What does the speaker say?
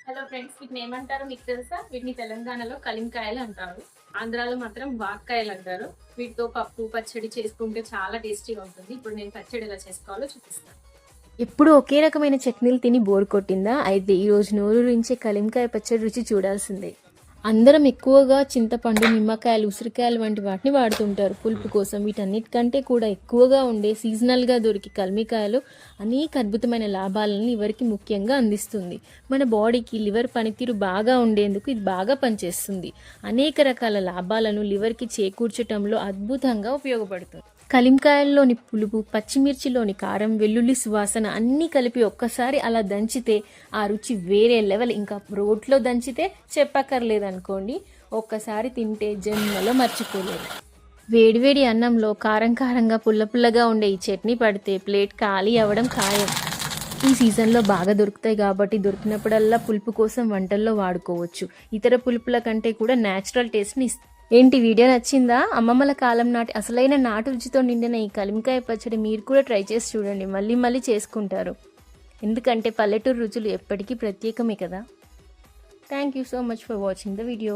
Hello friends, వీటిని ఏమంటారో మీకు తెలుసా? వీటిని తెలంగాణలో కలింకాయలు అంటారు. ఆంధ్రాలో మాత్రం వాక్కాయలు అంటారు. వీటితో పప్పు, పచ్చడి చేసుకుంటే చాలా టేస్టీగా ఉంటుంది. ఇప్పుడు నేను పచ్చడి ఎలా చేసుకోవాలో చూపిస్తాను. ఎప్పుడు ఒకే రకమైన చట్నీలు తిని బోర్ కొట్టిందా? అయితే ఈరోజు నోరూరించే కలింకాయ పచ్చడి రుచి చూడాల్సిందే. అందరం ఎక్కువగా చింతపండు, నిమ్మకాయలు, ఉసిరికాయలు వంటి వాటిని వాడుతుంటారు పులుపు కోసం. వీటన్నిటికంటే కూడా ఎక్కువగా ఉండే సీజనల్గా దొరికి కలిమికాయలు అనేక అద్భుతమైన లాభాలను లివర్కి ముఖ్యంగా అందిస్తుంది. మన బాడీకి లివర్ పనితీరు బాగా ఉండేందుకు ఇది బాగా పనిచేస్తుంది. అనేక రకాల లాభాలను లివర్కి చేకూర్చటంలో అద్భుతంగా ఉపయోగపడుతుంది. కలింకాయల్లోని పులుపు, పచ్చిమిర్చిలోని కారం, వెల్లుల్లి సువాసన అన్నీ కలిపి ఒక్కసారి అలా దంచితే ఆ రుచి వేరే లెవెల్. ఇంకా రోట్లో దంచితే చెప్పక్కర్లేదనుకోండి. ఒక్కసారి తింటే జన్మలో మర్చిపోలేదు. వేడివేడి అన్నంలో కారం కారంగా పుల్ల పుల్లగా ఉండే ఈ చట్నీ పడితే ప్లేట్ ఖాళీ అవ్వడం ఖాయం. ఈ సీజన్లో బాగా దొరుకుతాయి కాబట్టి దొరికినప్పుడల్లా పులుపు కోసం వంటల్లో వాడుకోవచ్చు. ఇతర పులుపుల కంటే కూడా న్యాచురల్ టేస్ట్ని ఇస్తుంది. ఏంటి వీడియో నచ్చిందా? అమ్మమ్మల కాలం నాటి అసలైన నాటు రుచితో నిండిన ఈ కలిమికాయ పచ్చడి మీరు కూడా ట్రై చేసి చూడండి. మళ్ళీ మళ్ళీ చేసుకుంటారు. ఎందుకంటే పల్లెటూరు రుచులు ఎప్పటికీ ప్రత్యేకమే కదా. Thank you so much for watching the video.